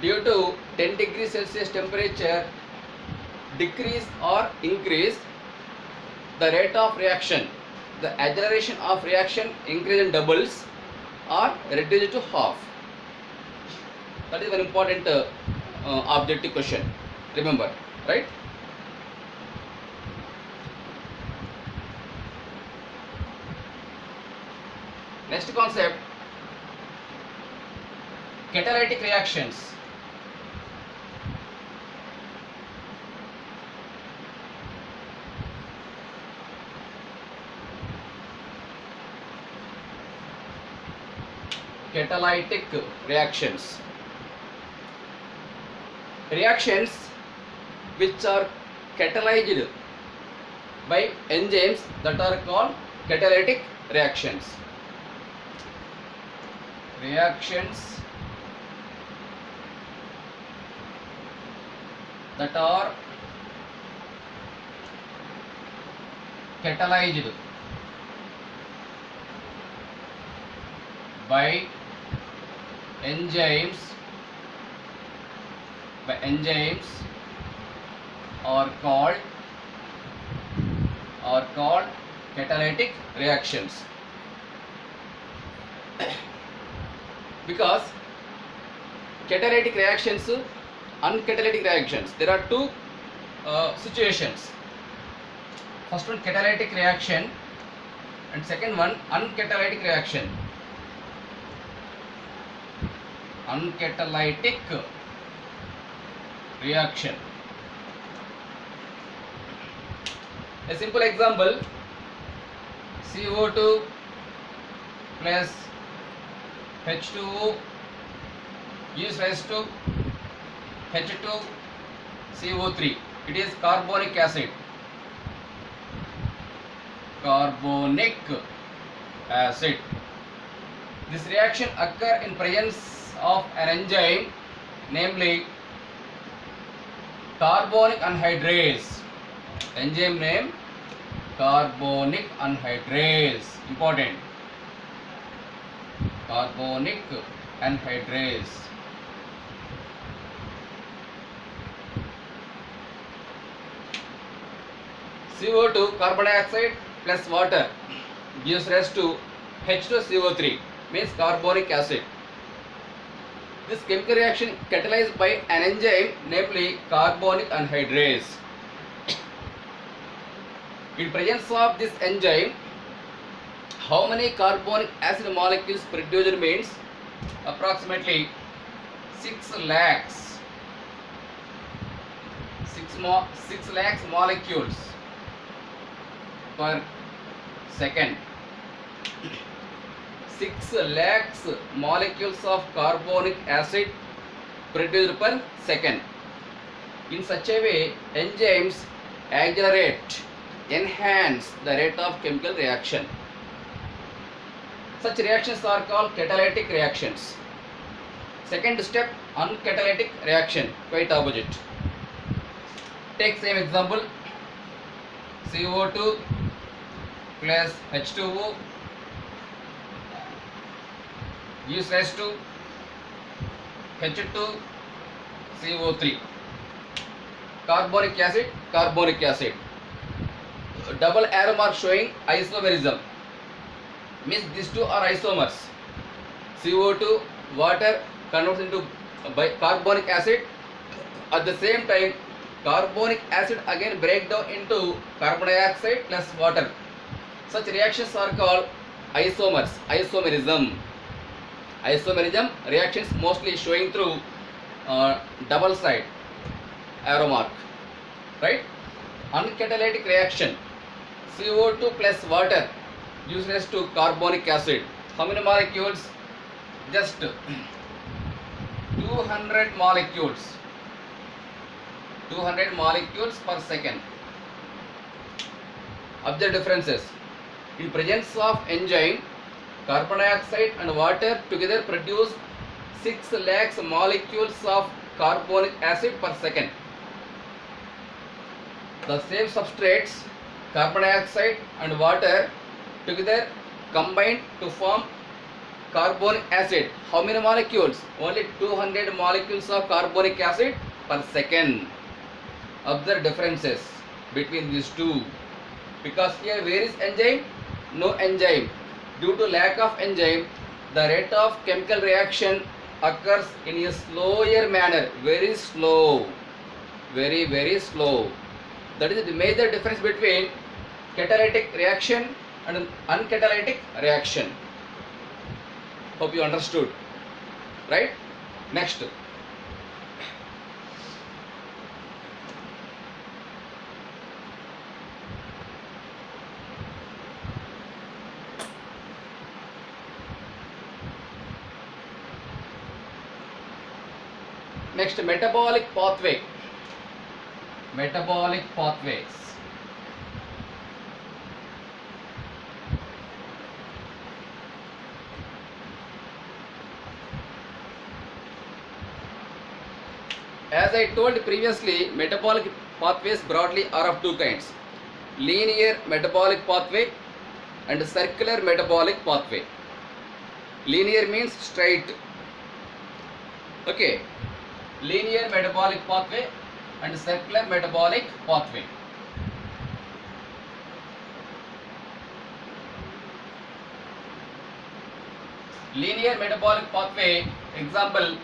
due to 10 degrees Celsius temperature decrease or increase, the rate of reaction, the acceleration of reaction increase in doubles or reduce to half. That is one important objective question. Remember, right? Next concept, catalytic reactions. Catalytic reactions. Reactions which are catalyzed by enzymes that are called catalytic reactions. Reactions that are catalyzed by enzymes are called catalytic reactions. Because catalytic reactions, uncatalytic reactions, there are two situations. First one, catalytic reaction, and second one, uncatalytic reaction. Uncatalytic reaction. A simple example, CO2 plus H2O gives rise to H2CO3. It is carbonic acid. Carbonic acid. This reaction occurs in presence of an enzyme, namely carbonic anhydrase. Enzyme name carbonic anhydrase. Important. Carbonic anhydrase. CO2 carbon dioxide plus water gives rise to H2CO3, means carbonic acid. This chemical reaction catalyzed by an enzyme, namely carbonic anhydrase. In presence of this enzyme, how many carbonic acid molecules produced means approximately 6 lakhs molecules per second. 6 lakhs molecules of carbonic acid produced per second. In such a way, enzymes accelerate, enhance the rate of chemical reaction. Such reactions are called catalytic reactions. Second step, uncatalytic reaction, quite opposite. Take same example, CO2 plus H2O gives rise to H2CO3. Carbonic acid. Double arrow mark showing isomerism, means these two are isomers. CO2 water converts into carbonic acid. At the same time, carbonic acid again break down into carbon dioxide plus water. Such reactions are called isomers. Isomerism reactions mostly showing through double side arrow mark, right? Uncatalytic reaction, CO2 plus water gives rise to carbonic acid. How many molecules? Just 200 molecules. 200 molecules per second. Observe differences. In presence of enzyme, carbon dioxide and water together produce 6 lakhs molecules of carbonic acid per second. The same substrates, carbon dioxide and water together combine to form carbonic acid. How many molecules? Only 200 molecules of carbonic acid per second. Observe differences between these two. Because here where is enzyme? No enzyme. Due to lack of enzyme, the rate of chemical reaction occurs in a slower manner. Very slow. Very slow. That is the major difference between catalytic reaction and uncatalytic reaction. Hope you understood. Right? Next. Next, metabolic pathway. Metabolic pathways. As I told previously, metabolic pathways broadly are of two kinds: linear metabolic pathway and circular metabolic pathway. Linear means straight. Okay. Linear metabolic pathway and circular metabolic pathway. Linear metabolic pathway, example,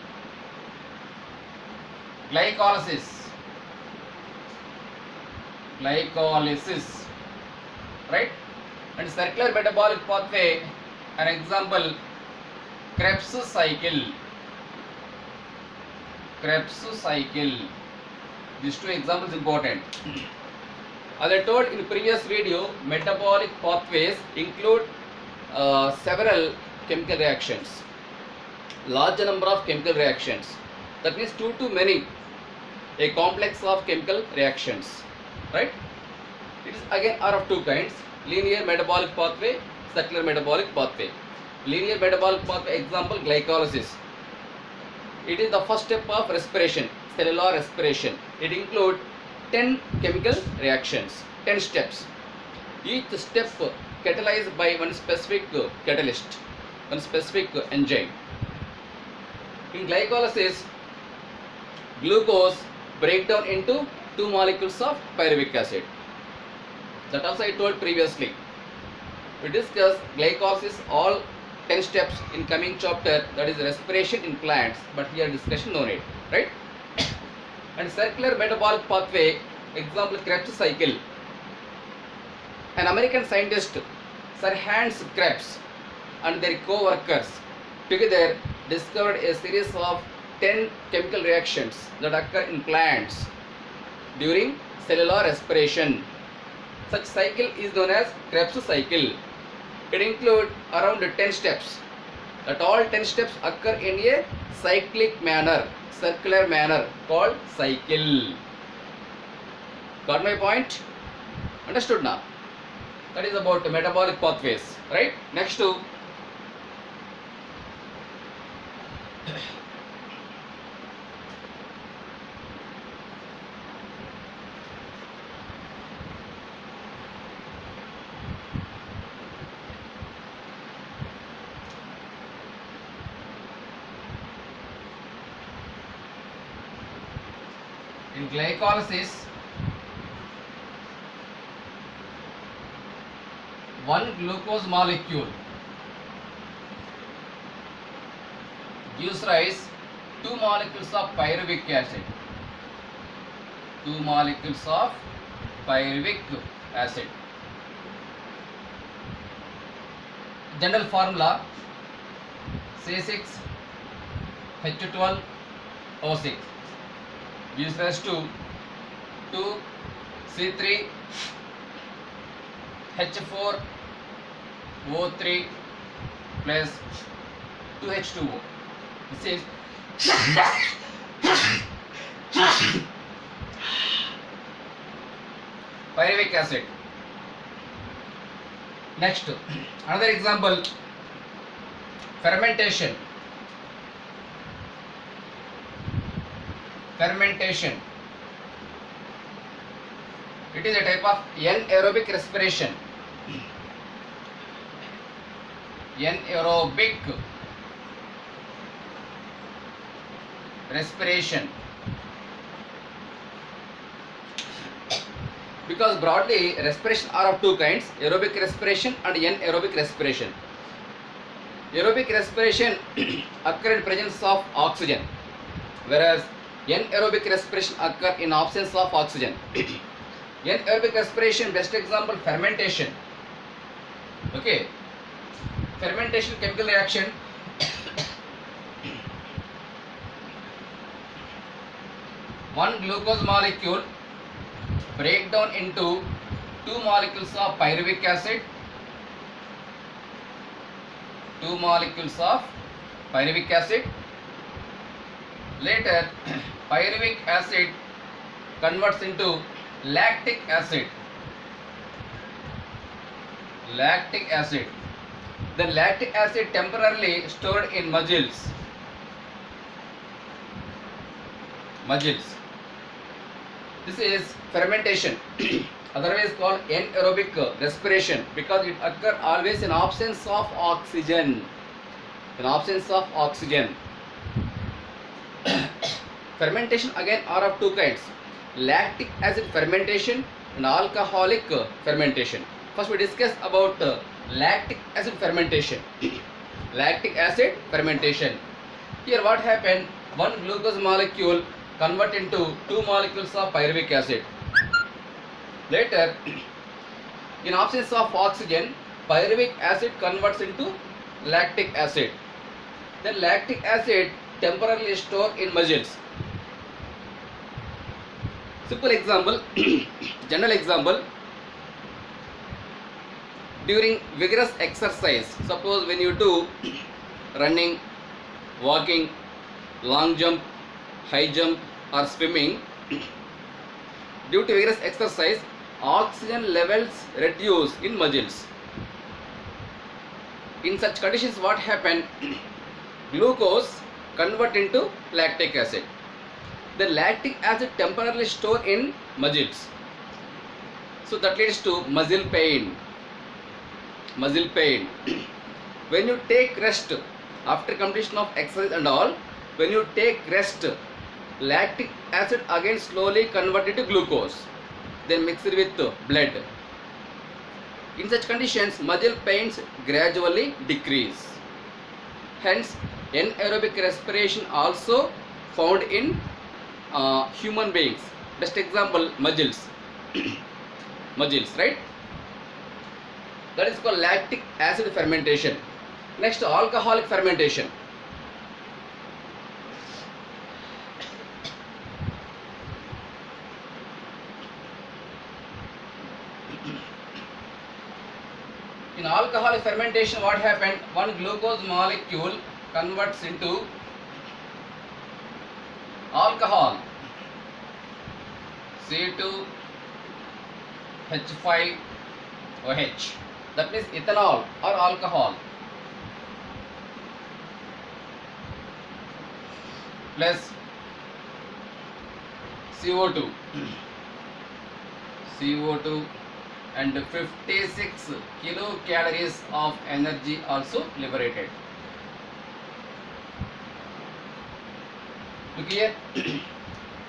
glycolysis. Right? And circular metabolic pathway, an example, Krebs cycle. These two examples important. As I told in previous video, metabolic pathways include several chemical reactions, large number of chemical reactions. That means 2 to many, a complex of chemical reactions. Right? It is again are of two kinds: linear metabolic pathway, circular metabolic pathway. Linear metabolic pathway, example, glycolysis. It is the first step of respiration, cellular respiration. It includes 10 chemical reactions, 10 steps. Each step catalyzed by one specific catalyst, one specific enzyme. In glycolysis, glucose breaks down into 2 molecules of pyruvic acid. That also I told previously. We discussed glycolysis all 10 steps in coming chapter, that is respiration in plants, but here discussion no need, right? And circular metabolic pathway, example, Krebs cycle. An American scientist, Sir Hans Krebs, and their co-workers together discovered a series of 10 chemical reactions that occur in plants during cellular respiration. Such cycle is known as Krebs cycle. It includes around 10 steps. That all 10 steps occur in a cyclic manner, circular manner, called cycle. Got my point? Understood now? That is about metabolic pathways, right? Next to in glycolysis, one glucose molecule gives rise 2 molecules of pyruvic acid. 2 molecules of pyruvic acid. General formula C6H12O6 gives rise to 2C3H4O3 plus 2H2O. This is pyruvic acid. Next, another example, fermentation. It is a type of anaerobic respiration. Anaerobic respiration. Because broadly respiration are of two kinds, aerobic respiration and anaerobic respiration. Aerobic respiration occur in presence of oxygen, whereas anaerobic respiration occur in absence of oxygen. Anaerobic respiration, best example, fermentation. Okay, fermentation, chemical reaction. One glucose molecule break down into two molecules of pyruvic acid, later pyruvic acid converts into lactic acid, then lactic acid temporarily stored in muscles. This is fermentation, otherwise called anaerobic respiration, because it occurs always in absence of oxygen. Fermentation again are of two kinds, lactic acid fermentation and alcoholic fermentation. First we discuss about lactic acid fermentation. Here what happened, one glucose molecule convert into two molecules of pyruvic acid. Later, in absence of oxygen, pyruvic acid converts into lactic acid. Then lactic acid temporarily stored in muscles. Simple example, general example. During vigorous exercise, suppose when you do running, walking, long jump, high jump or swimming, due to vigorous exercise, oxygen levels reduce in muscles. In such conditions what happen, glucose convert into lactic acid. The lactic acid temporarily store in muscles, so that leads to muscle pain. When you take rest after completion of exercise and all, when you take rest, lactic acid again slowly converted to glucose, then mixed with blood. In such conditions, muscle pains gradually decrease. Hence, anaerobic respiration also found in human beings. Best example, muscles, right? That is called lactic acid fermentation. Next, alcoholic fermentation. In alcoholic fermentation, what happened? One glucose molecule converts into alcohol, C2H5OH. That means ethanol or alcohol, plus CO2 and 56 kilocalories of energy also liberated. Look here,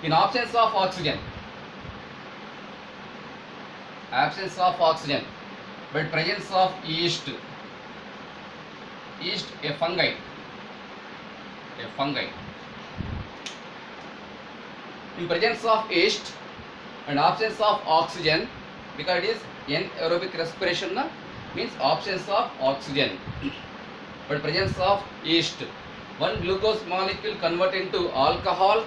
in absence of oxygen, but presence of yeast, a fungi. In presence of yeast and absence of oxygen, because it is anaerobic respiration, means absence of oxygen, but presence of yeast, one glucose molecule convert into alcohol,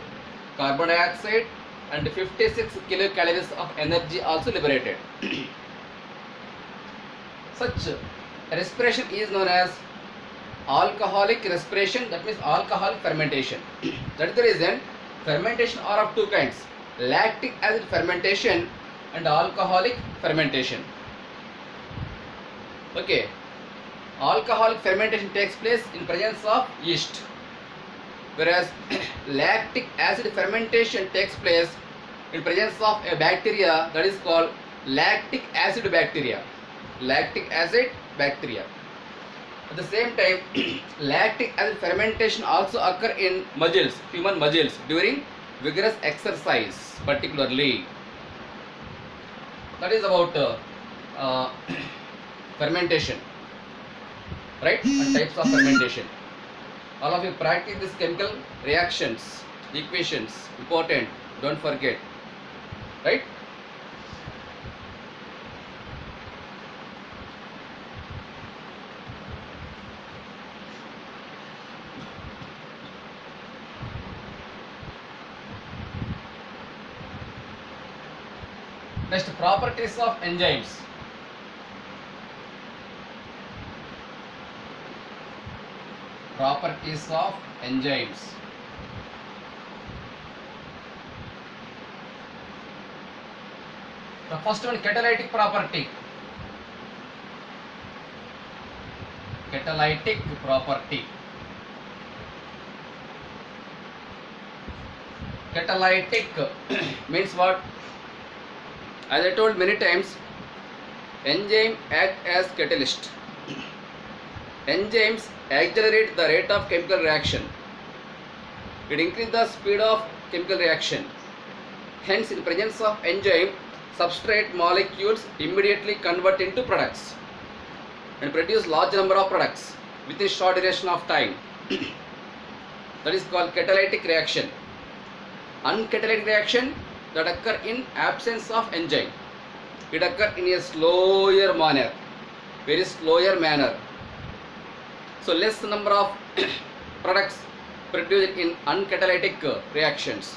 carbon dioxide and 56 kilocalories of energy also liberated. Such respiration is known as alcoholic respiration, that means alcoholic fermentation. That is the reason fermentation are of two kinds, lactic acid fermentation and alcoholic fermentation. Okay, alcoholic fermentation takes place in presence of yeast, whereas lactic acid fermentation takes place in presence of a bacteria that is called lactic acid bacteria. At the same time, lactic acid fermentation also occur in muscles, human muscles during vigorous exercise, particularly. That is about fermentation, right? And types of fermentation. All of you practice these chemical reactions, equations, important. Don't forget, right? Next, properties of enzymes. Properties of enzymes. The first one, catalytic property. Catalytic property. Catalytic means what? As I told many times, enzyme act as catalyst. Enzymes accelerate the rate of chemical reaction. It increases the speed of chemical reaction. Hence, in presence of enzyme, substrate molecules immediately convert into products and produce large number of products within a short duration of time. That is called catalytic reaction. Uncatalytic reaction that occur in absence of enzyme. It occurs in a slower manner, very slower manner. So less number of products produced in uncatalytic reactions.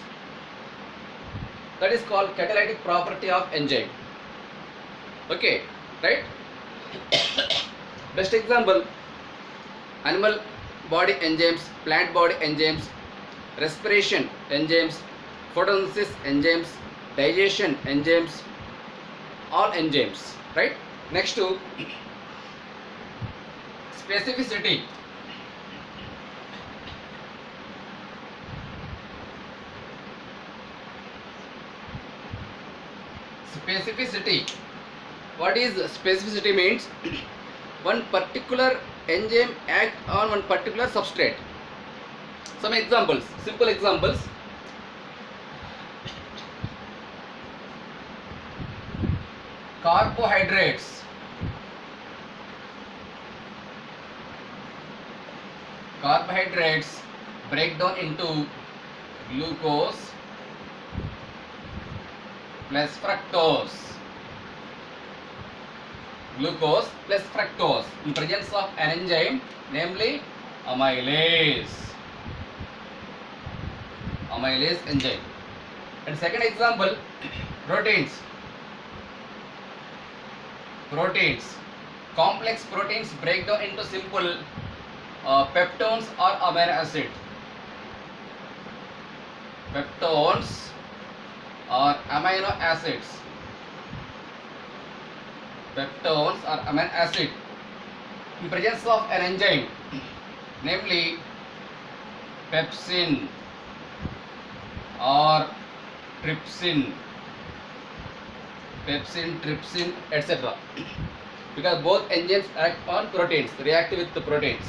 That is called catalytic property of enzyme. Okay, right? Best example: animal body enzymes, plant body enzymes, respiration enzymes, photosynthesis enzymes, digestion enzymes, all enzymes, right? Next to specificity. Specificity. What is specificity means? One particular enzyme act on one particular substrate. Some examples, simple examples. Carbohydrates. Carbohydrates break down into glucose plus fructose. Glucose plus fructose in presence of an enzyme, namely amylase. Amylase enzyme. And second example, proteins. Proteins. Complex proteins break down into simple peptones or amino acid. Peptones or amino acids. Peptones or amino acid in presence of an enzyme, namely pepsin or trypsin. Pepsin, trypsin, etc. Because both enzymes act on proteins, react with the proteins,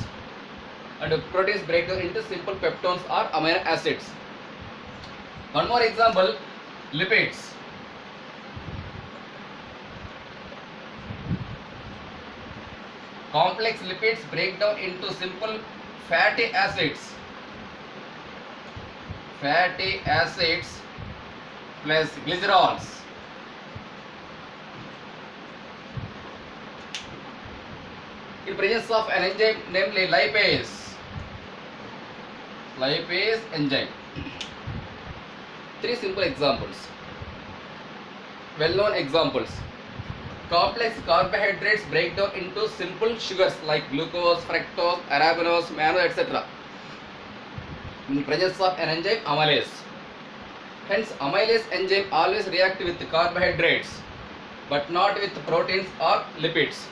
and the proteins break down into simple peptones or amino acids. One more example, lipids. Complex lipids break down into simple fatty acids. Fatty acids plus glycerols. In presence of an enzyme, namely lipase. Lipase enzyme. Three simple examples. Well-known examples. Complex carbohydrates break down into simple sugars like glucose, fructose, arabinose, mannose, etc. In presence of an enzyme, amylase. Hence, amylase enzyme always react with carbohydrates, but not with proteins or lipids.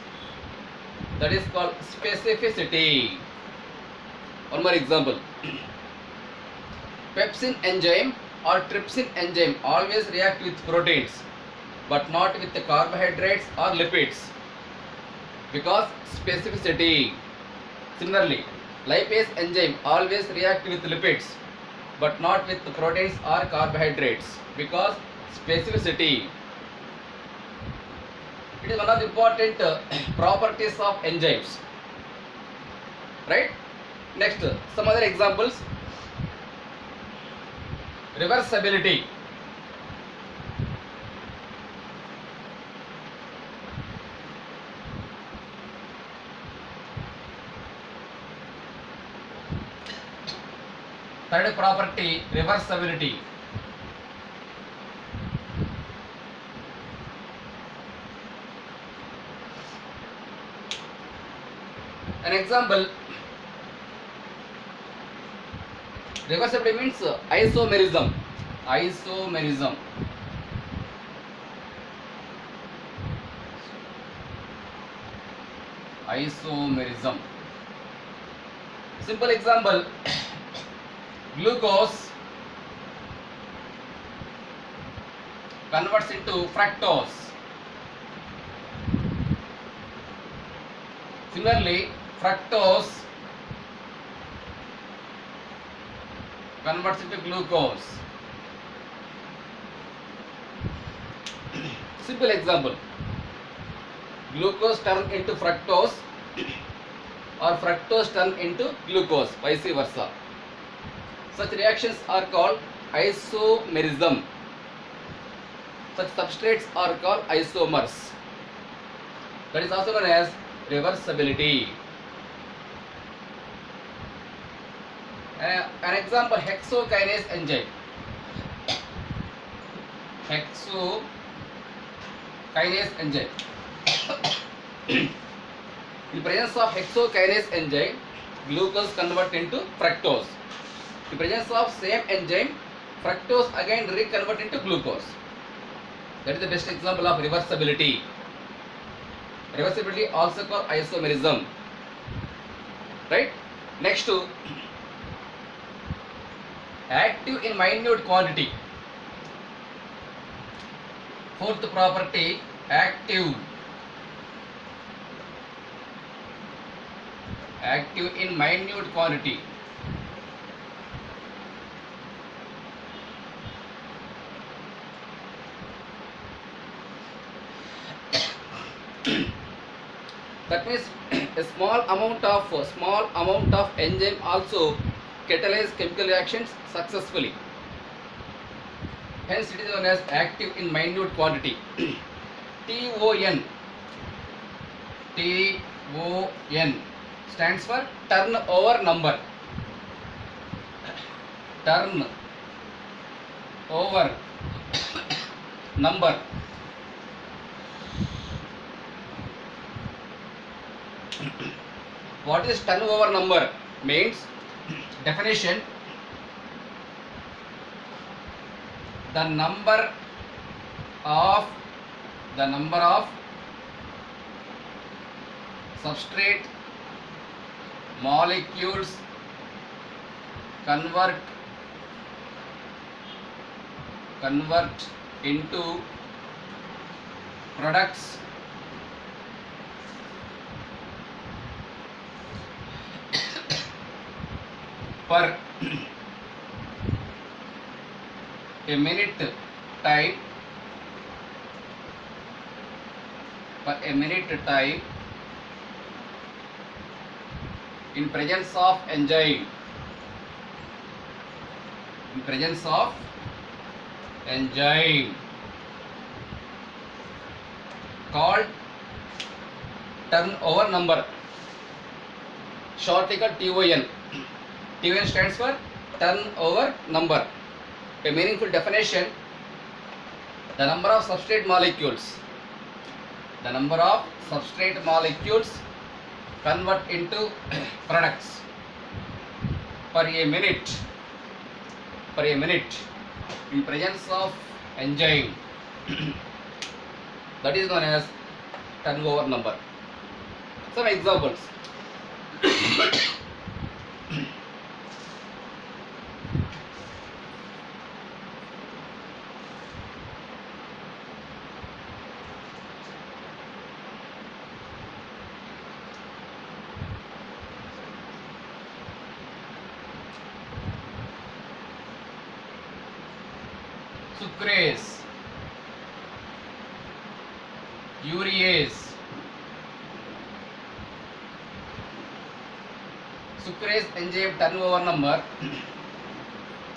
That is called specificity. One more example. Pepsin enzyme or trypsin enzyme always react with proteins, but not with the carbohydrates or lipids, because specificity. Similarly, lipase enzyme always react with lipids but not with proteins or carbohydrates because specificity. It is one of the important properties of enzymes, right? Next, some other examples. Reversibility. Third property, reversibility. An example, reversibility means isomerism. Isomerism. Isomerism. Simple example, glucose converts into fructose. Similarly, fructose converts into glucose. Simple example, glucose turn into fructose or fructose turn into glucose, vice versa. Such reactions are called isomerism. Such substrates are called isomers. That is also known as reversibility. An example, hexokinase enzyme. Hexokinase enzyme. In presence of hexokinase enzyme, glucose convert into fructose. In presence of same enzyme, fructose again reconvert into glucose. That is the best example of reversibility. Reversibility also called isomerism. Right? Next to active in minute quantity. Fourth property, active. Active in minute quantity. That means a small amount of enzyme also catalyze chemical reactions successfully. Hence, it is known as active in minute quantity. TON. TON stands for turnover number. Turnover number. What is turnover number? Means definition, the number of substrate molecules convert into products per a minute time in presence of enzyme called turnover number, shortly called TON. TON stands for turnover number. A meaningful definition, the number of substrate molecules convert into products per a minute in presence of enzyme. That is known as turnover number. Some examples. sucrase, urease. Sucrase enzyme turnover number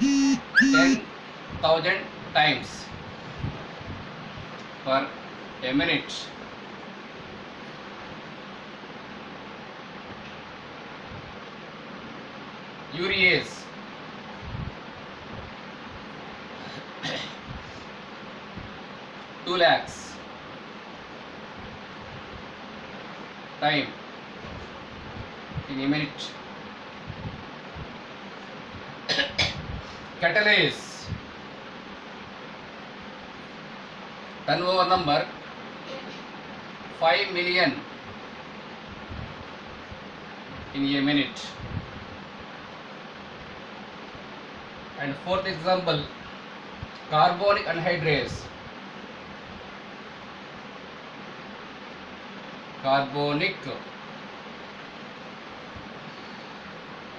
10,000 times per a minute. Urease 2 lakhs time in a minute. Catalase turnover number 5 million in a minute. And fourth example, carbonic anhydrase. Carbonic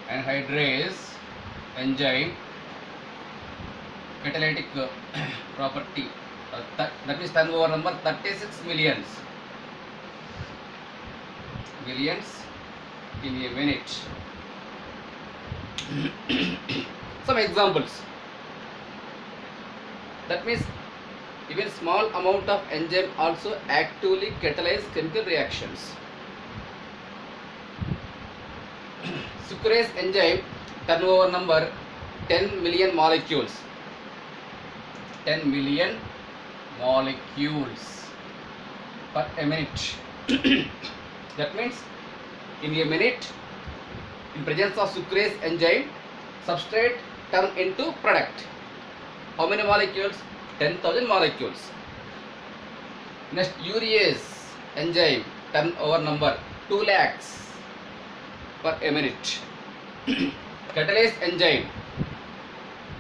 anhydrase enzyme catalytic property, that is turnover number 36 millions in a minute. Some examples. That means even small amount of enzyme also actively catalyze chemical reactions. Sucrase enzyme turnover number 10 million molecules. 10 million molecules per a minute. That means in a minute, in presence of sucrase enzyme, substrate turn into product. How many molecules? 10,000 molecules. Next, urease enzyme turnover number 2 lakhs per a minute. Catalase enzyme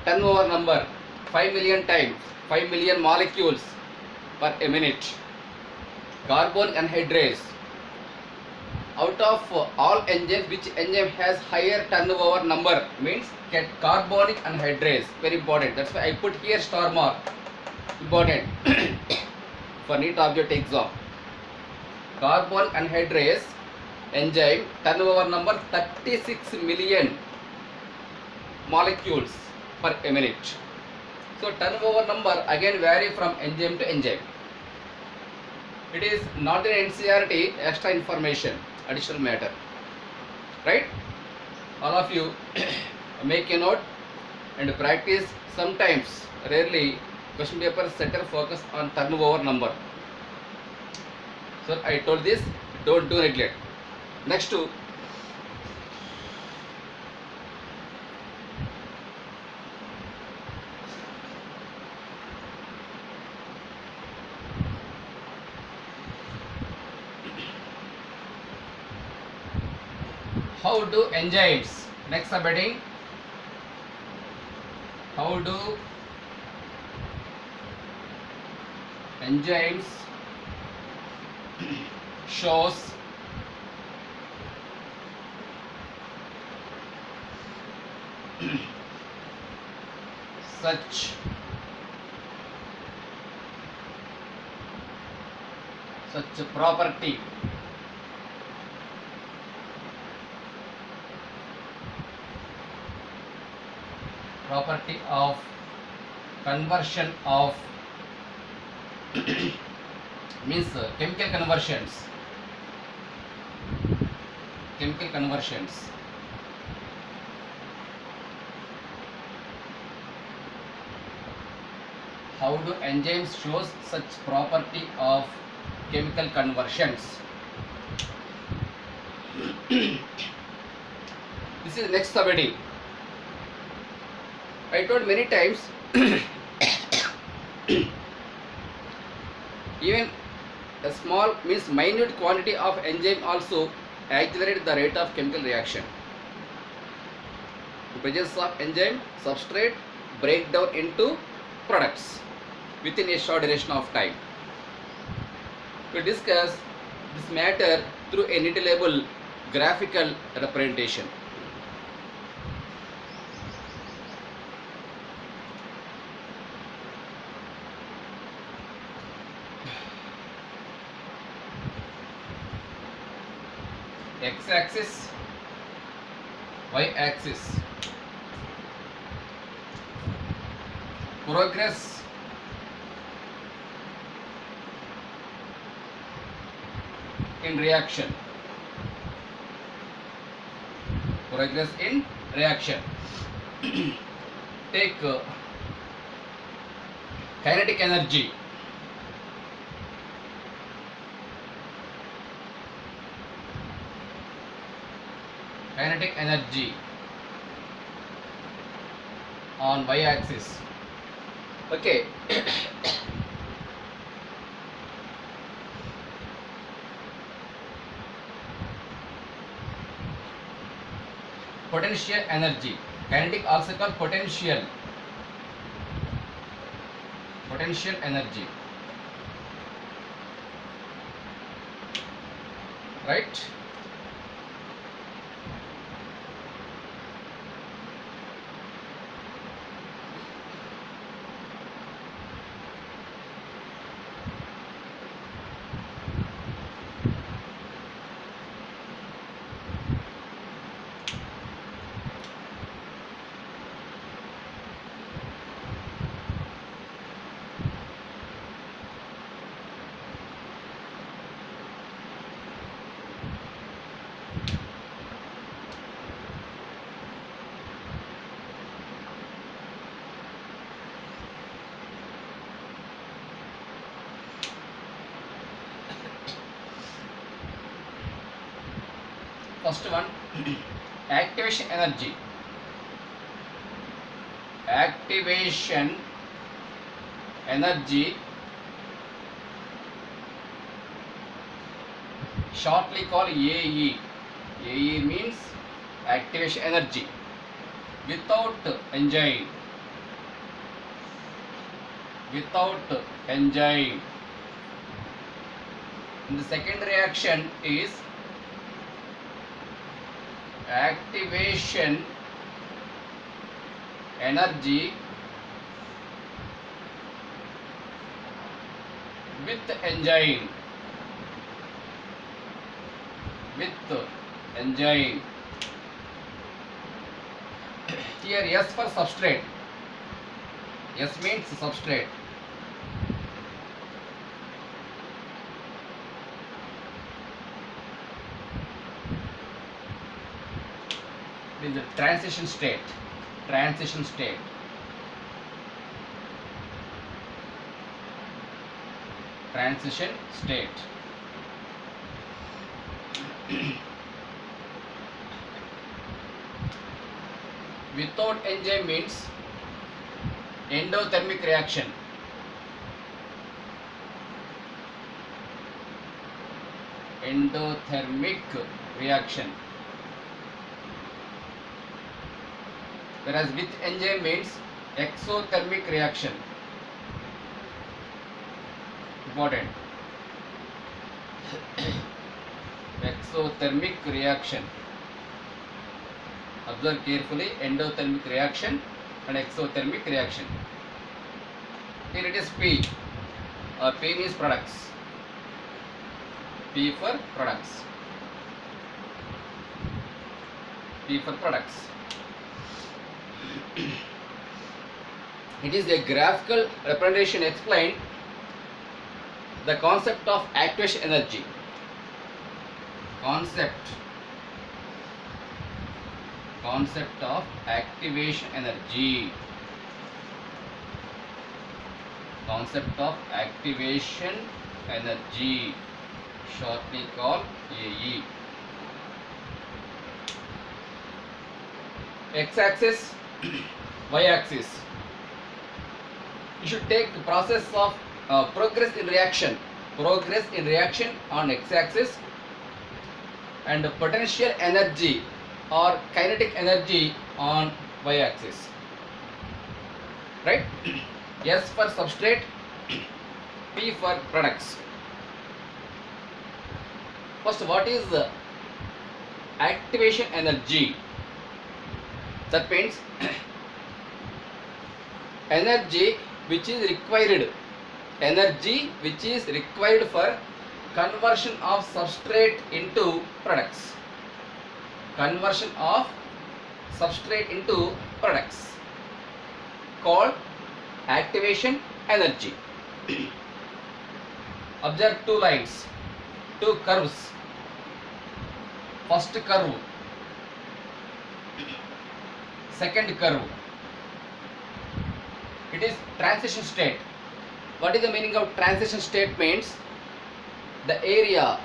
turnover number 5 million times, 5 million molecules per a minute. Carbonic anhydrase. Out of all enzymes, which enzyme has higher turnover number? Means get carbonic anhydrase. Very important. That's why I put here star mark. Important for NEET object exam. Carbonic anhydrase enzyme turnover number 36 million molecules per a minute. So turnover number again vary from enzyme to enzyme. It is not an NCERT extra information, additional matter, right? All of you make a note and practice. Sometimes, rarely, question paper center focus on turnover number. So I told this, don't do neglect. Next to how do enzymes, next subheading, how do enzymes shows such property? Property of conversion of means chemical conversions. How do enzymes shows such property of chemical conversions? This is next subheading. I told many times even a small means minute quantity of enzyme also accelerate the rate of chemical reaction. The presence of enzyme substrate break down into products within a short duration of time. We discuss this matter through a needleable graphical representation. x axis, y axis. Progress in reaction. Progress in reaction. Take kinetic energy. Kinetic energy on y axis. Okay. Potential energy. Kinetic also called potential. Potential energy. Right? First one, activation energy. Activation energy, shortly called AE. AE means activation energy without enzyme. Without enzyme. And the second reaction is activation energy with enzyme. With enzyme. Here S for substrate. S means substrate. It is a transition state. Transition state. Transition state. Without enzyme means endothermic reaction. Endothermic reaction. Whereas with enzyme means exothermic reaction. Important. Exothermic reaction. Observe carefully, endothermic reaction and exothermic reaction. Here it is P. P means products. P for products. P for products. It is a graphical representation explain the concept of activation energy. Concept of activation energy. Concept of activation energy, shortly called AE. X-axis, Y-axis. You should take the process of progress in reaction. Progress in reaction on X-axis and potential energy or kinetic energy on Y-axis. Right? S for substrate, P for products. First, what is the activation energy? That means energy which is required. Energy which is required for conversion of substrate into products. conversion of substrate into products called activation energy. Observe two lines, two curves. First curve, second curve. It is transition state. What is the meaning of transition state? Means the area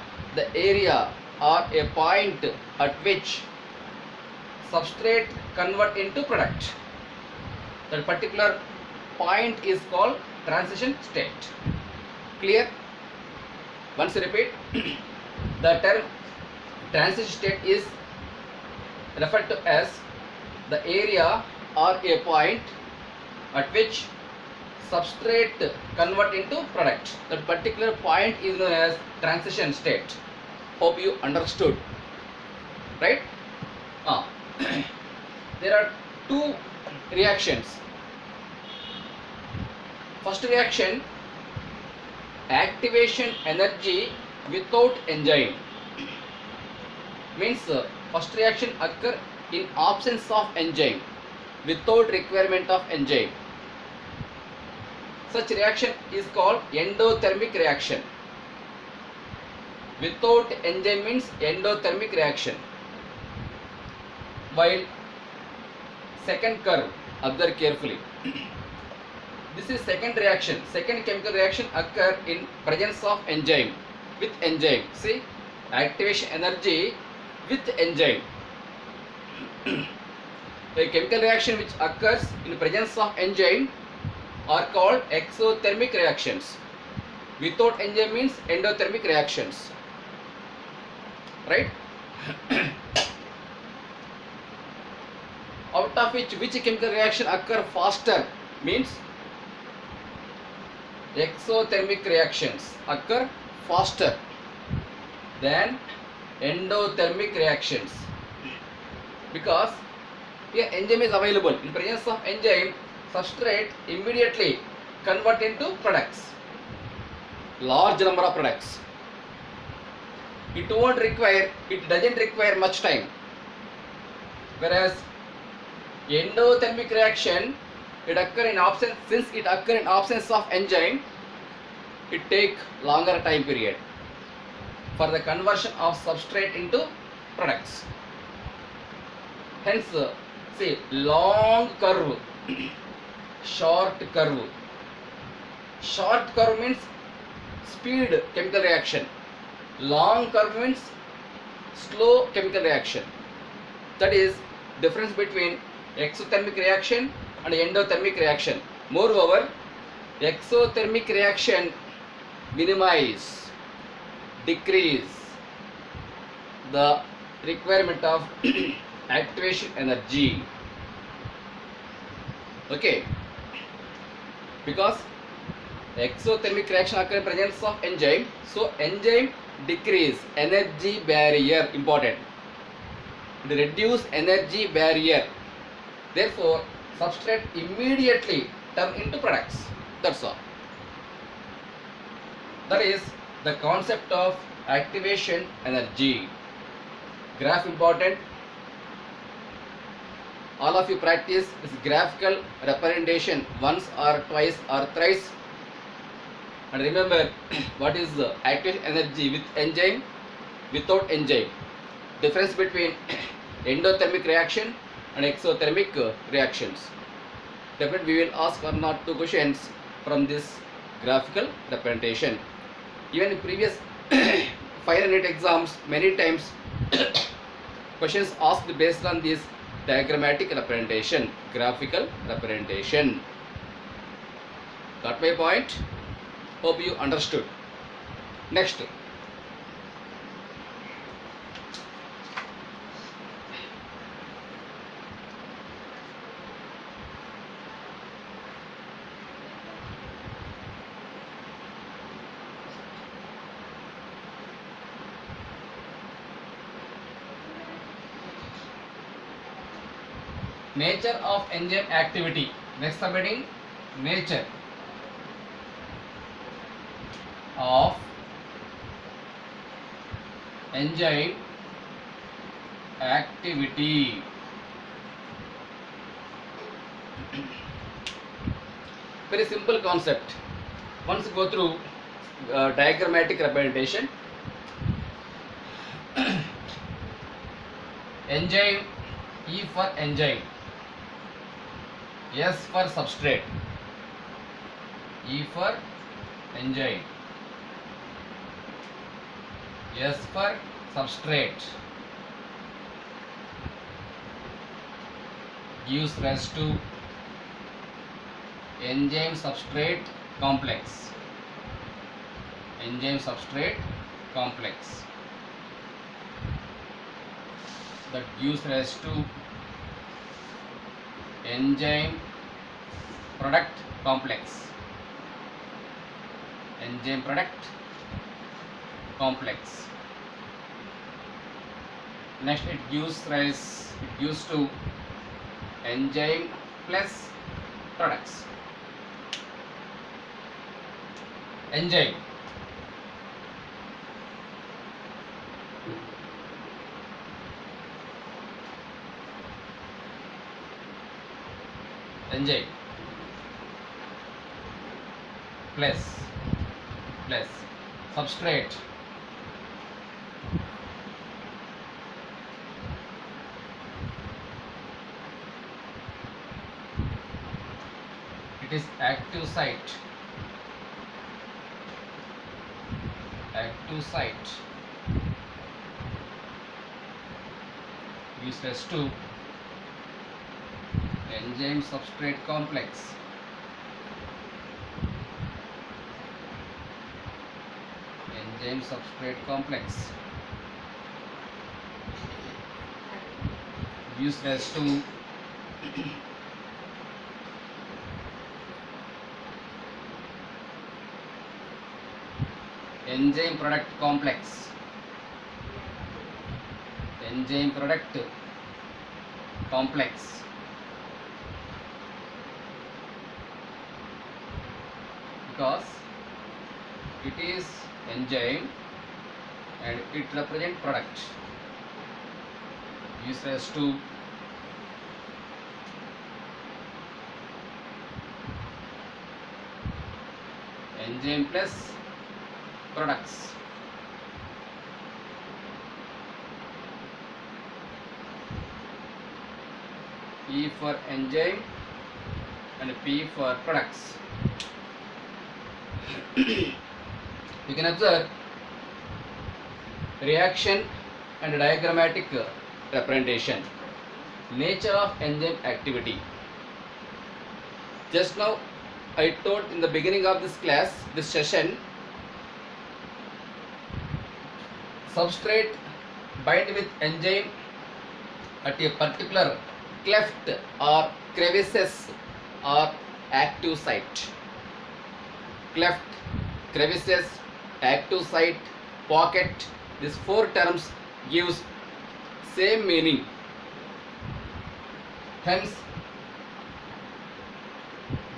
or a point at which substrate convert into product. That particular point is called transition state. Clear? Once repeat. The term transition state is referred to as the area or a point at which substrate convert into product. That particular point is known as transition state. Hope you understood, right? There are two reactions. First reaction, activation energy without enzyme. Means first reaction occur in absence of enzyme, without requirement of enzyme. Such reaction is called endothermic reaction. Without enzyme means endothermic reaction. While second curve, observe carefully. This is second reaction. Second chemical reaction occur in presence of enzyme, with enzyme. See, activation energy with enzyme. A chemical reaction which occurs in presence of enzyme are called exothermic reactions. Without enzyme means endothermic reactions. Right? Out of which chemical reaction occur faster? Means exothermic reactions occur faster than endothermic reactions, because here enzyme is available. In presence of enzyme, substrate immediately convert into products, large number of products. It doesn't require much time. Whereas endothermic reaction, since it occur in absence of enzyme, it take longer time period for the conversion of substrate into products. Hence, see, long curve, short curve. Short curve means speed chemical reaction. Long curve means slow chemical reaction. That is difference between exothermic reaction and endothermic reaction. Moreover, exothermic reaction minimize, decrease the requirement of activation energy. Okay, because exothermic reaction occur in presence of enzyme, so enzyme decrease energy barrier, important. It reduce energy barrier. Therefore, substrate immediately turn into products. That's all. That is the concept of activation energy. Graph important. All of you practice this graphical representation once or twice or thrice. And remember what is the activation energy with enzyme, without enzyme. Difference between endothermic reaction and exothermic reactions. Definitely we will ask one or two questions from this graphical representation. Even in previous 500 exams, many times questions asked based on this diagrammatic representation, graphical representation. Got my point? Hope you understood. Next. Nature of enzyme activity. Next subheading, nature of enzyme activity. Very simple concept. Once go through diagrammatic representation. Enzyme, E for enzyme, S for substrate, E for enzyme, S for substrate, gives rise to enzyme substrate complex, enzyme substrate complex, that gives rise to enzyme product complex, enzyme product complex. Next it gives to enzyme plus products. Enzyme, enzyme plus substrate, it is active site, gives rise to enzyme substrate complex, enzyme substrate complex, gives rise to enzyme product complex, enzyme product complex. Because it is enzyme and it represents product, gives rise to enzyme plus products. E for enzyme and P for products. You can observe reaction and diagrammatic representation. Nature of enzyme activity. Just now I told in the beginning of this class, this session, substrate bind with enzyme at a particular cleft or crevices or active site. Cleft, crevices, active site, pocket, these four terms gives same meaning. Hence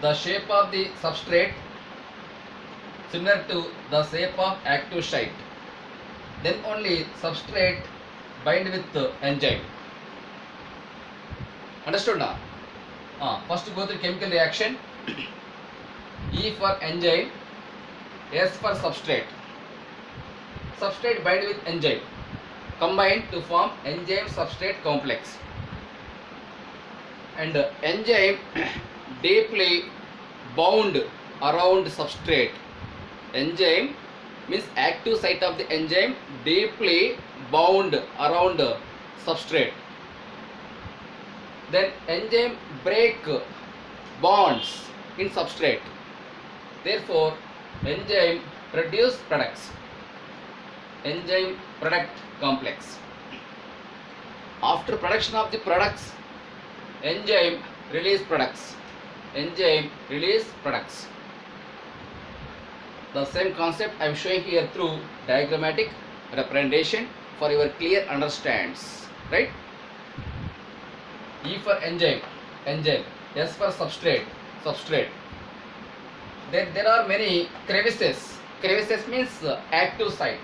the shape of the substrate similar to the shape of active site, then only substrate bind with the enzyme. Understood now? First go through chemical reaction. E for enzyme, S for substrate. Substrate bind with enzyme, combine to form enzyme substrate complex. And enzyme deeply bound around substrate. Enzyme means active site of the enzyme deeply bound around substrate. Then enzyme break bonds in substrate. Therefore, enzyme produce products. Enzyme product complex. After production of the products, enzyme release products. Enzyme release products. The same concept I am showing here through diagrammatic representation for your clear understands. Right? E for enzyme, S for substrate. Then there are many crevices. Crevices means active site.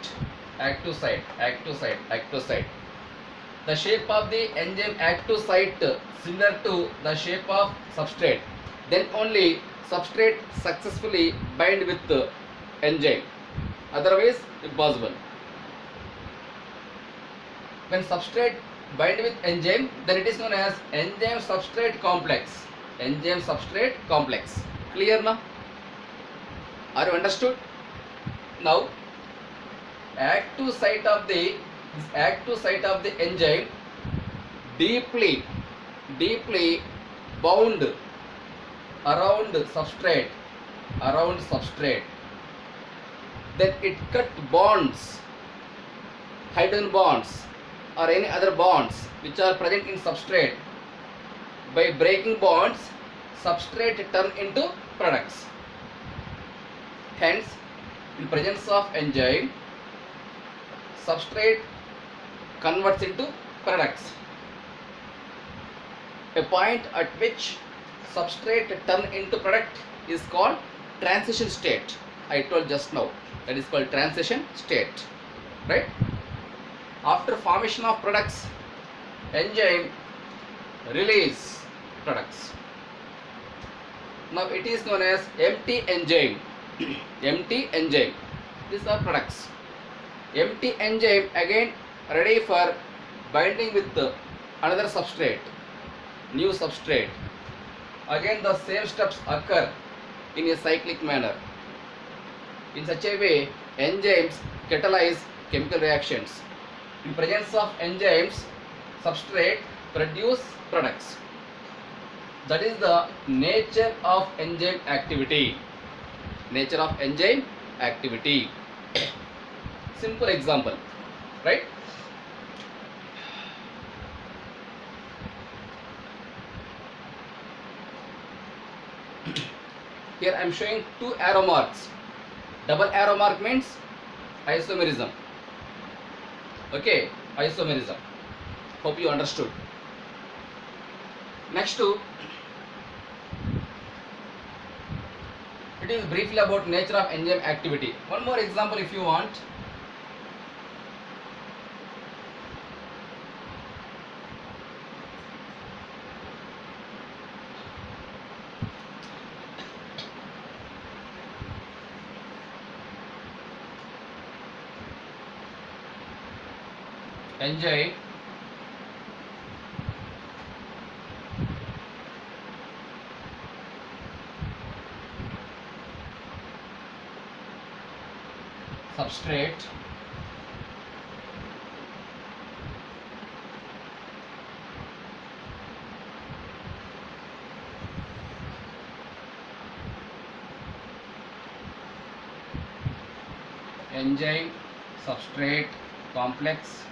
the shape of the enzyme active site similar to the shape of substrate, then only substrate successfully bind with the enzyme, otherwise impossible. When substrate bind with enzyme, then it is known as enzyme substrate complex. Enzyme substrate complex. Clear now? Are you understood? Now active site of the enzyme deeply bound around substrate, then it cut bonds, hydrogen bonds or any other bonds which are present in substrate. By breaking bonds, substrate turn into products. Hence, in presence of enzyme, substrate converts into products. A point at which substrate turn into product is called transition state. I told just now, that is called transition state, right? After formation of products, enzyme release products. Now it is known as empty enzyme. Empty enzyme. These are products. Empty enzyme again ready for binding with another substrate, new substrate. Again the same steps occur in a cyclic manner. In such a way, enzymes catalyze chemical reactions. In presence of enzymes, substrate produce products. That is the nature of enzyme activity. Nature of enzyme activity. Simple example, right? Here I am showing two arrow marks. Double arrow mark means isomerism. Okay, isomerism. Hope you understood. Next to it is briefly about nature of enzyme activity. One more example if you want. Enzyme substrate enzyme substrate complex,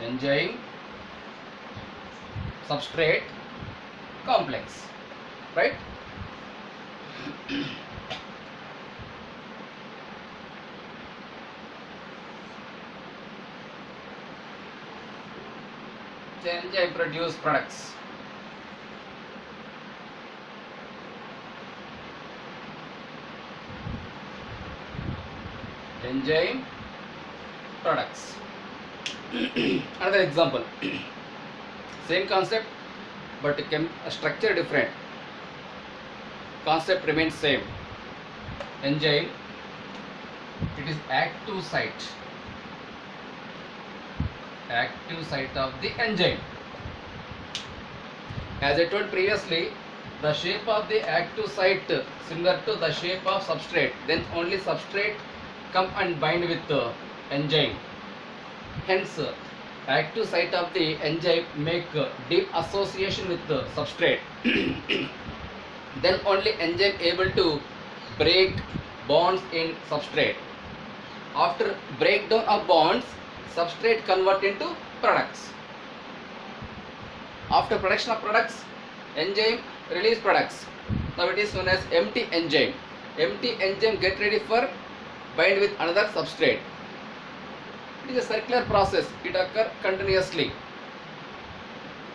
enzyme substrate complex, right? The enzyme produce products. Enzyme products. Another example. Same concept, but structure different. Concept remains same. Enzyme, it is active site. Active site of the enzyme. As I told previously, the shape of the active site similar to the shape of substrate, then only substrate come and bind with the enzyme. Hence, active site of the enzyme make deep association with the substrate. Then only enzyme able to break bonds in substrate. After breakdown of bonds, substrate convert into products. After production of products, enzyme release products. Now it is known as empty enzyme. Empty enzyme get ready for bind with another substrate. It is a circular process. It occurs continuously.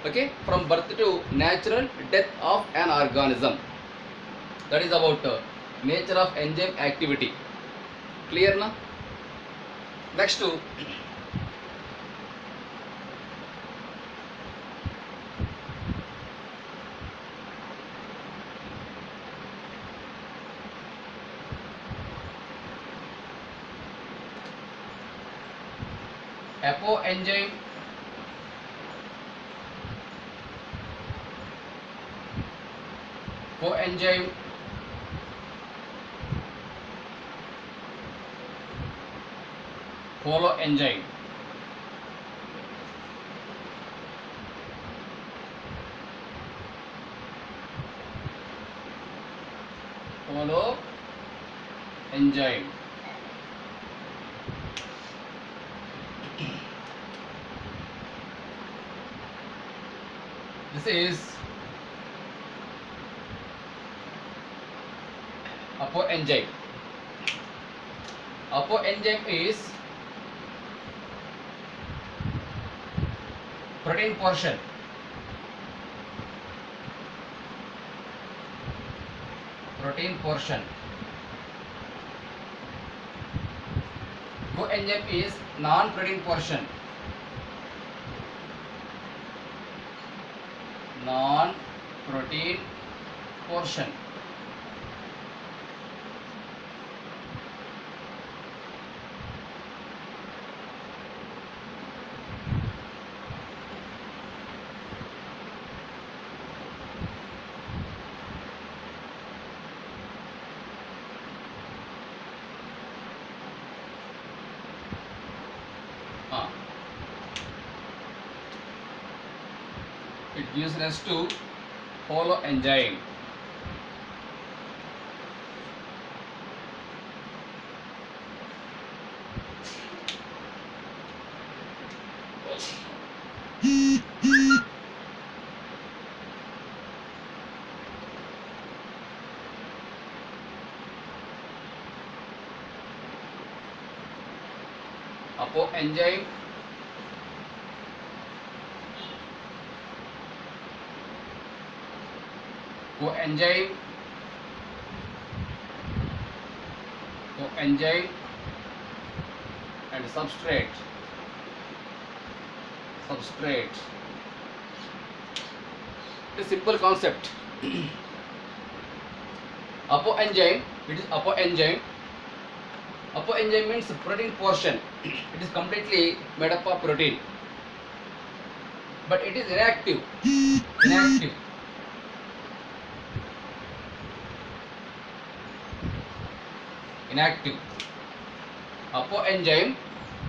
Okay, from birth to natural death of an organism. That is about nature of enzyme activity. Clear now? Next to apoenzyme coenzyme holoenzyme. Holoenzyme. This is apoenzyme. Apoenzyme is protein portion. Protein portion. Coenzyme is non-protein portion. Non-protein portion. It gives rise to holoenzyme. Apoenzyme coenzyme and substrate. It's a simple concept. Apoenzyme, it is apoenzyme. Apoenzyme means protein portion. It is completely made up of protein, but it is inactive. Inactive. Apoenzyme,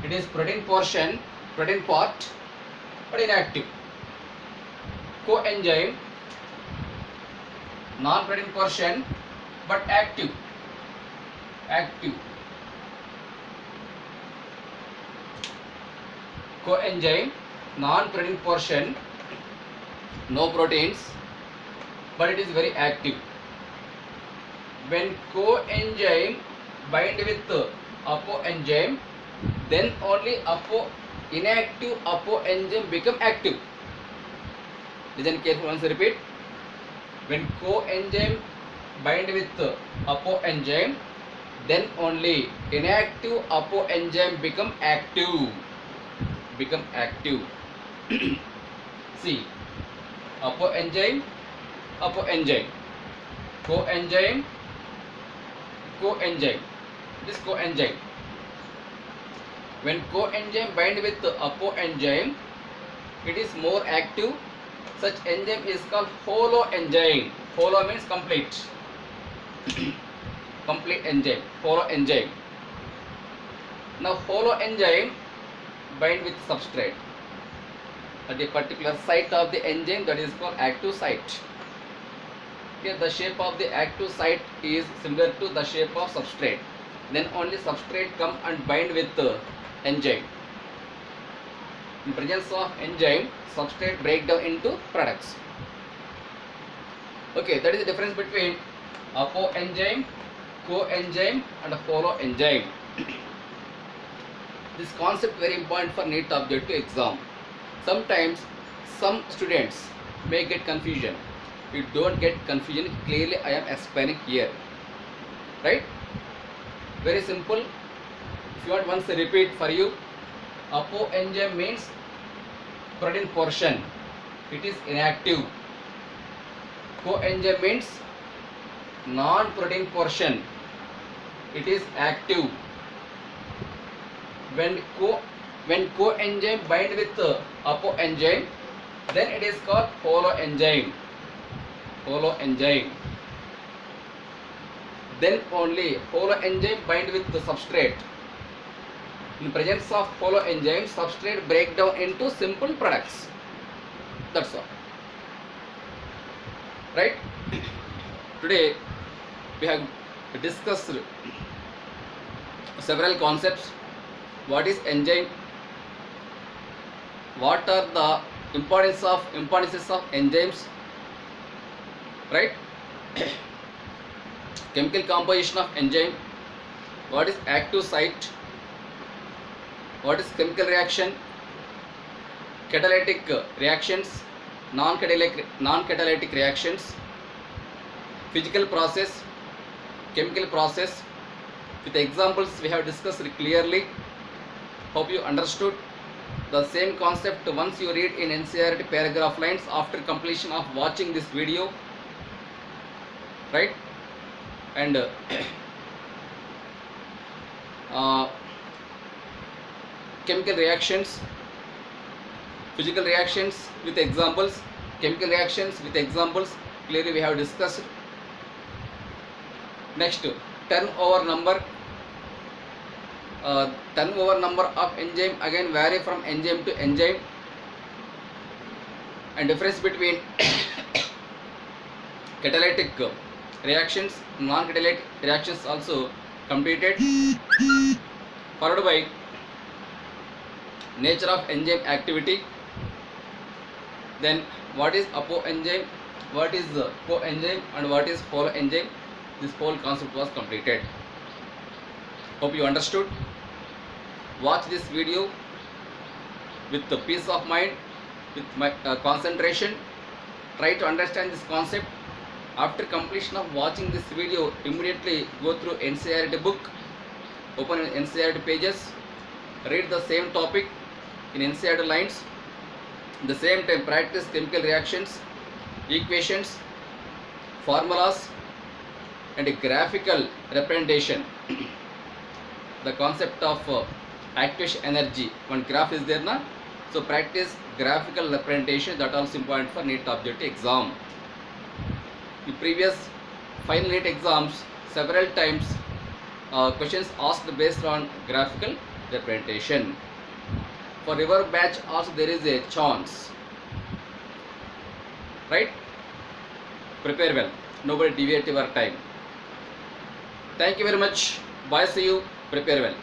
it is protein portion, protein part, but inactive. Coenzyme, non-protein portion, but active. Coenzyme, non-protein portion, no proteins, but it is very active. When coenzyme bind with apoenzyme, then only inactive apoenzyme become active. Listen carefully, once repeat. When coenzyme bind with apoenzyme, then only inactive apoenzyme become active. See, apoenzyme, coenzyme. This coenzyme. When coenzyme bind with apoenzyme, it is more active. Such enzyme is called holoenzyme. Holo means complete. Complete enzyme. Holoenzyme. Now holoenzyme bind with substrate at a particular site of the enzyme, that is called active site. Here the shape of the active site is similar to the shape of substrate. Then only substrate come and bind with the enzyme. In presence of enzyme, substrate break down into products. Okay, that is the difference between apoenzyme, coenzyme and holoenzyme. This concept very important for NEET objective exam. Sometimes some students may get confusion. You don't get confusion, clearly I am explaining here, right? Very simple. If you want once I repeat for you, apoenzyme means protein portion, it is inactive. Coenzyme means non-protein portion, it is active. When When coenzyme bind with apoenzyme, then it is called holoenzyme. Holoenzyme. Then only holoenzyme bind with the substrate. In presence of holoenzyme, substrate break down into simple products. That's all. Right? Today we have discussed several concepts. What is enzyme? What are the importances of enzymes? Right? Chemical composition of enzyme. What is active site? What is chemical reaction? Catalytic reactions, non-catalytic reactions, physical process, chemical process. With examples we have discussed clearly. Hope you understood. The same concept once you read in NCERT paragraph lines after completion of watching this video. Right? And chemical reactions, physical reactions with examples, chemical reactions with examples, clearly we have discussed. Next, turnover number. Turnover number of enzyme again vary from enzyme to enzyme, and difference between catalytic reactions, non-catalytic reactions also completed. Followed by nature of enzyme activity. Then what is apoenzyme, what is coenzyme, and what is holoenzyme. This whole concept was completed. Hope you understood. Watch this video with the peace of mind, with my concentration. Try to understand this concept. After completion of watching this video, immediately go through NCERT book, open NCERT pages, read the same topic in NCERT lines. At the same time, practice chemical reactions, equations, formulas, and a graphical representation. The concept of activation energy, one graph is there na, so practice graphical representation. That also important for NEET objective exam. In previous final NEET exams, several times questions asked based on graphical representation. For your batch also there is a chance. Right? Prepare well. Nobody deviate your time. Thank you very much. Bye. See you. Prepare well.